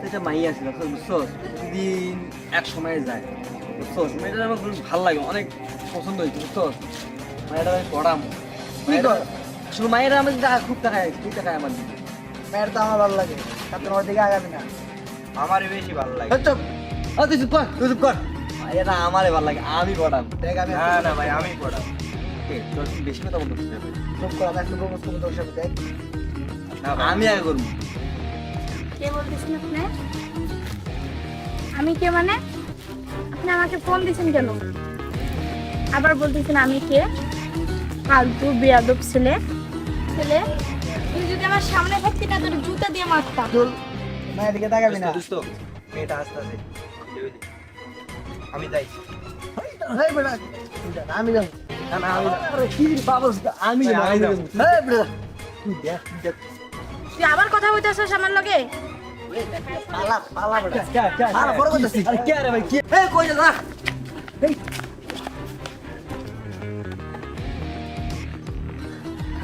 একটা মাই আছিল বুঝছো, দিন এক সময় যায় বুঝছো, মেয়েটা আমার খুব ভালো লাগে, অনেক পছন্দ হয়েছে বুঝছো। মায়েরা আমি পড়াম শুধু মায়েরা আমার টাকা খুব টাকায় আমার দিকে। মেয়ের তো আমার ভালো লাগে, তার তোমার দিকে আগামী না। আমারই বেশি ভালো লাগে। তুই চুপ কর, তুই চুপ কর। মায়েরা আমারে ভালো লাগে, আমি পড়াম। দেখ আমি না না ভাই, আমি পড়াবো। তোর কি বেশি কথা বলতে চুপ কর, আমি একটু প্রপোজ করবো তোর সাথে। দেখ না ভাই, আমি আগে করবো। কে বলতেছেন আপনি? আমি কে মানে? আপনি আমাকে ফোন দিয়েছেন কেন? আবার বলতেছেন আমি কে? ফালতু বেয়াদব ছেলে। তুই যদি আমার সামনে থাকতি না তোর জুতা দিয়ে মারতাম। চল, মায়ের দিকে তাকাবি না। দোস্ত মেয়েটা আসতেছে, আমি যাই। হেই বেটা, তুই যা, আমি যাবো। না না আমি আরে কি বাবস আমি হেই বেটা, তুই দেখ, তুই আবার কথা বলতেছিস আমার লগে? পালা পালা বেটা। কে আরে বড় করতেছি। আরে কে রে ভাই কে? এই কই যা?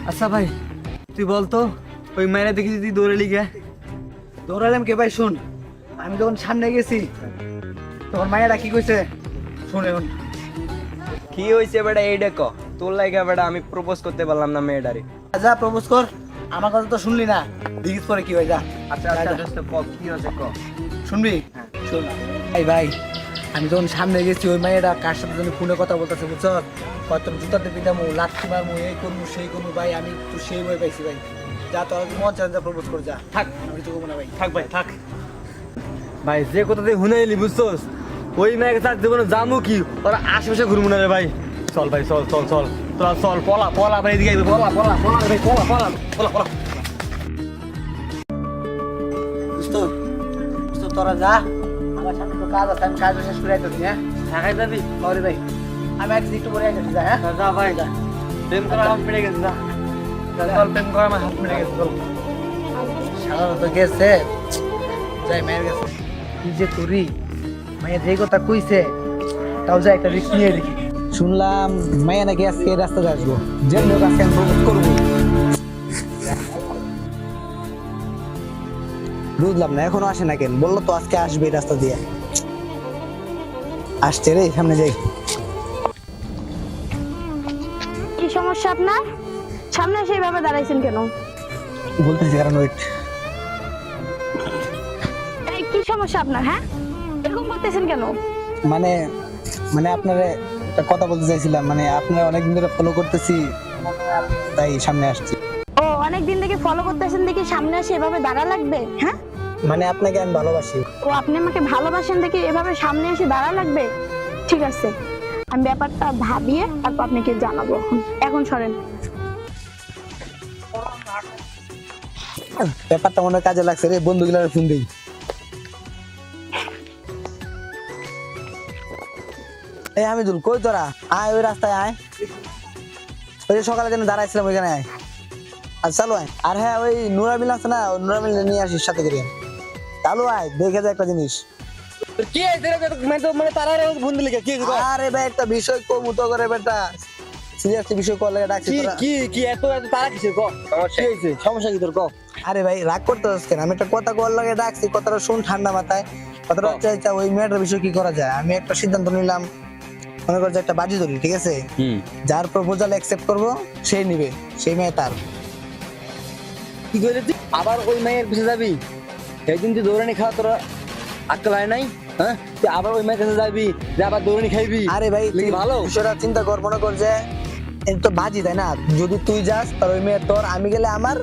আচ্ছা ভাই তুই বলতো ওই মায়েরা দেখি তুই দৌড়ে লিগে দৌড়ালাম কে ভাই? শুন, আমি যখন সামনে গেছি তখন মায়েরা কি কইছে শুনে শুন। কি হয়েছে বেটা এইটা ক? তোর লাগে বেটা আমি প্রপোজ করতে পারলাম না মেয়েটারে। যা প্রপোজ কর, আমার কথা তো শুনলি না, দেখিস পরে কি হয়। যা আচ্ছা আচ্ছা দোস্ত ক, কি হয়েছে ক? শুনবি? শুন ভাই ভাই, আমি যখন সামনে গেছি ওই মায়েরা কার সাথে যেন ফোনে কথা বলতেছে বুঝছ, কত জুতাতে পিটামু, লাঠি মারমু, এই করবো সেই করবো। ভাই আমি তো সেই বই পাইছি ভাই। যা তোর মন চান যা প্রপোজ কর, যা। থাক আমি কিছু করবো না ভাই। থাক ভাই থাক ভাই, যে কথা তুই শুনে এলি বুঝছোস, ওই মেয়েকে তার জীবনে জামু কি ওরা আশেপাশে ঘুরবো না রে ভাই। চল ভাই চল চল চল তোরা চল, পলা পলা ভাই এদিকে আইবি, পলা পলা পলা ভাই পলা পলা পলা পলা। বুঝতো বুঝতো, তোরা যা, আমার সামনে তো কাজ আছে, আমি কাজ শেষ করে আইতেছি। হ্যাঁ ঢাকায় যাবি? সরি ভাই, আমি একটু পরে আইতেছি। যা, হ্যাঁ যা ভাই যা, প্রেম করা হাত পেড়ে গেছে, যা চল, প্রেম করা আমার হাত পেড়ে গেছে চল। সাধারণত গেছে, যাই মায়ের গেছে। কি যে করি, মায়ের যে কথা কইছে তাও যা একটা রিস্ক নিয়ে দেখি। শুনলাম মায়া নাকি আজকে রাস্তাতে আসবো, যে লোক আজকে আমি প্রপোজ করবো। বুঝলাম না এখনো আসে না কেন? বললো তো আজকে আসবে এই রাস্তা দিয়ে। আসছে রে, সামনে যাই। কি সমস্যা আপনার? সামনে সেইভাবে দাঁড়াইছেন কেন? বলতেছি কারণ ওয়েট। এই কি সমস্যা আপনার? হ্যাঁ এরকম করতেছেন কেন? মানে মানে আপনার একটা কথা বলতে চাইছিলাম, মানে আপনারা অনেকদিন ধরে ফলো করতেছি, তাই সামনে আসছি। ও অনেকদিন থেকে ফলো করতেছেন দেখি সামনে এসে এভাবে দাঁড়া লাগবে? হ্যাঁ মানে আপনাকে আমি ভালোবাসি। ও আপনি আমাকে ভালোবাসেন দেখি এভাবে সামনে এসে দাঁড়া লাগবে? ঠিক আছে, আমি ব্যাপারটা ভাবিয়ে তারপর আপনাকে জানাবো। এখন সরেন। ব্যাপারটা মনে হয় কাজে লাগছে রে, বন্ধুগুলার ফোন দিই। এই হামিদুল কই তোরা? আয় ওই রাস্তায় আয়, ওই যে সকালে যেন দাঁড়াইছিলাম ওইখানে আয়। আর চালু আয়। আর হ্যাঁ ওই নুরামিল আছে না, ওই নুরামিল নিয়ে আসিস সাথে করে। চালু আয়, দেখে যা একটা জিনিস। কি হইছে রে? মানে তারা ফোন দিলি কি হইছে? আরে ভাই একটা বিষয় কমু তো করে বেটা, সিরিয়াসলি বিষয় কল লাগে ডাকছি কি তোরা। কি কি এত এত তারা কিসের ক? কি হইছে? সমস্যা কি তোর ক? আরে ভাই রাগ করতে হচ্ছে কেন? আমি একটা কথা কল লাগে ডাকছি, কথাটা শুন ঠান্ডা মাথায়। কথাটা হচ্ছে এটা, ওই মেয়েটার বিষয় কি করা যায়? আমি একটা সিদ্ধান্ত নিলাম, মনে কর যে একটা বাজি ধরি, ঠিক আছে? যার প্রপোজাল অ্যাকসেপ্ট করবো সেই নিবে, সেই মেয়ে তার। কি কইলি তুই? আবার ওই মেয়ের পিছে যাবি? সেদিন তুই দৌড়ানি খাওয়া তোর আক্কেল হয় নাই? হ্যাঁ তুই আবার ওই মেয়ের কাছে যাবি, যে আবার দৌড়ানি খাইবি? আরে ভাই তুই ভালো বিষয়টা চিন্তা কর, মনে কর যে এটা তো বাজি, তাই না? যদি তুই যাস তাহলে ওই মেয়ে তোর, আমি গেলে আমার,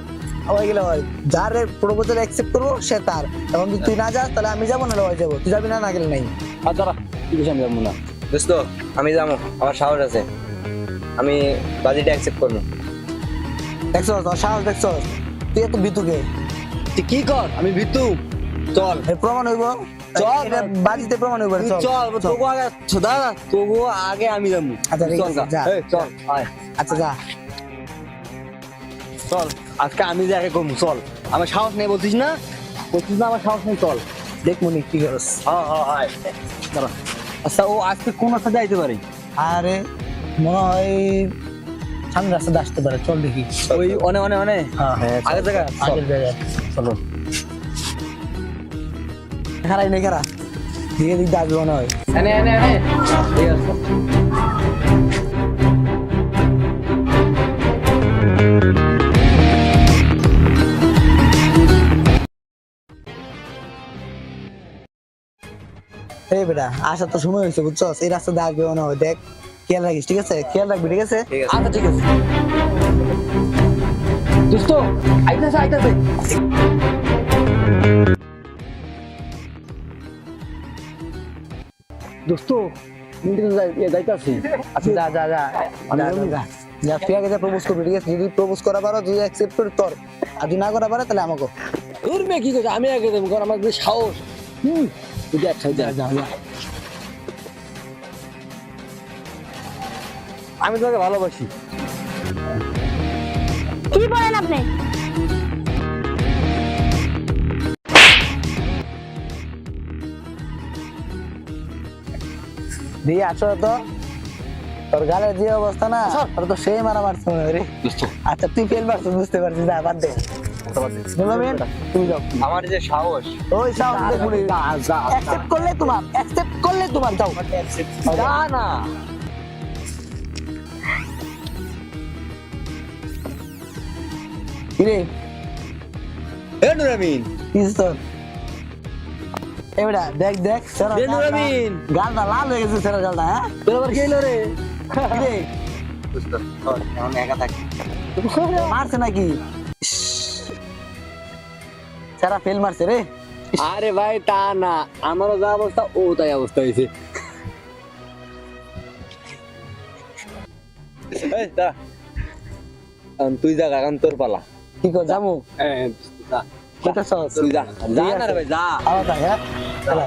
ওই গেলে হয়। যার প্রপোজাল অ্যাকসেপ্ট করবো সে তার। এখন যদি তুই না যাস তাহলে আমি যাবো, না ওই যাবো। তুই যাবি না, না গেলে নাই। আর দাঁড়া, তুই কিছু আমি যাবো না। দোস্ত আমি যাবো, আমার সাহস আছে, আমি বাজিটা অ্যাকসেপ্ট করবো। দেখছো তোর সাহস? দেখছো তুই এত বিতুকে? তুই কি কর? আমি ভিতু। চল এর প্রমাণ হইব, চল। এটা বাজিতে প্রমাণ হইব। তুই চল চল, তোকে আগে দাঁড়া, তোকে আগে আমি যাবো। আচ্ছা, ঠিক চল আছে, যা। এই, চল আয় আচ্ছা যা। চল, আজকে আমি যে আগে কমু, চল। আমার সাহস নেই বলছিস না? বলছিস না আমার সাহস নেই? চল দেখ মনি কি করস। হ্যাঁ হ্যাঁ হ্যাঁ দাঁড়া। আচ্ছা ও আজকে কোন রাস্তা যাইতে পারে? আরে মনে হয় সামনে রাস্তাতে আসতে পারে, চল দেখি। ওই অনে অনে অনে হ্যাঁ, আগের জায়গা, চল। আগের জায়গায়। চলো। খারাই নেই খারা দিকে দিক দাবি মনে হয় এনে এনে এনে ঠিক আছে এই বেটা আসার তো সময় হয়েছে বুঝছস এই রাস্তা দিয়ে আসবে মনে হয় দেখ খেয়াল রাখিস ঠিক আছে খেয়াল রাখবি ঠিক আছে আচ্ছা ঠিক আছে দোস্ত আইতাছে আইতাছে দোস্ত যাইতাছি আচ্ছা যা যা যা যা তুই আগে যা প্রপোজ করবি ঠিক আছে যদি প্রপোজ করা পারো যদি অ্যাকসেপ্ট করি তোর আর যদি না করা পারে তাহলে আমাকে তোর মেয়ে কি করছে আমি আগে দেবো কারণ আমার যে সাহস তুই দেখ যা যা যা আমি তোমাকে ভালোবাসি কি বলেন আপনি? দিয়ে আসো তো তোর গালের যে অবস্থা না তোর তো সেই মারা মারছে মনে হয় রে আচ্ছা তুই ফেল মারছো বুঝতে পারছিস যা বাদ দে বুঝলাম তুমি যাও আমার যে সাহস ওই সাউন্ড দেখুন অ্যাকসেপ্ট করলে তোমার যাও যা না কিরে এ নুরামিন কিস তোর এবারে দেখ দেখ সেরা এ নুরামিন গালটা লাল হয়ে গেছে সেরা গালটা হ্যাঁ তোর আবার কি হইলো রে কিরে বুঝতো চল এখন একা থাকি মারছে নাকি সেরা ফেল মারছে রে আরে ভাই তা না আমারও যা অবস্থা ও তাই অবস্থা হয়েছে তুই যা কারণ তোর পালা কি কর জামু কোথা সস তুই যা যা না রে ভাই যা আওয়া হ্যাঁ চলা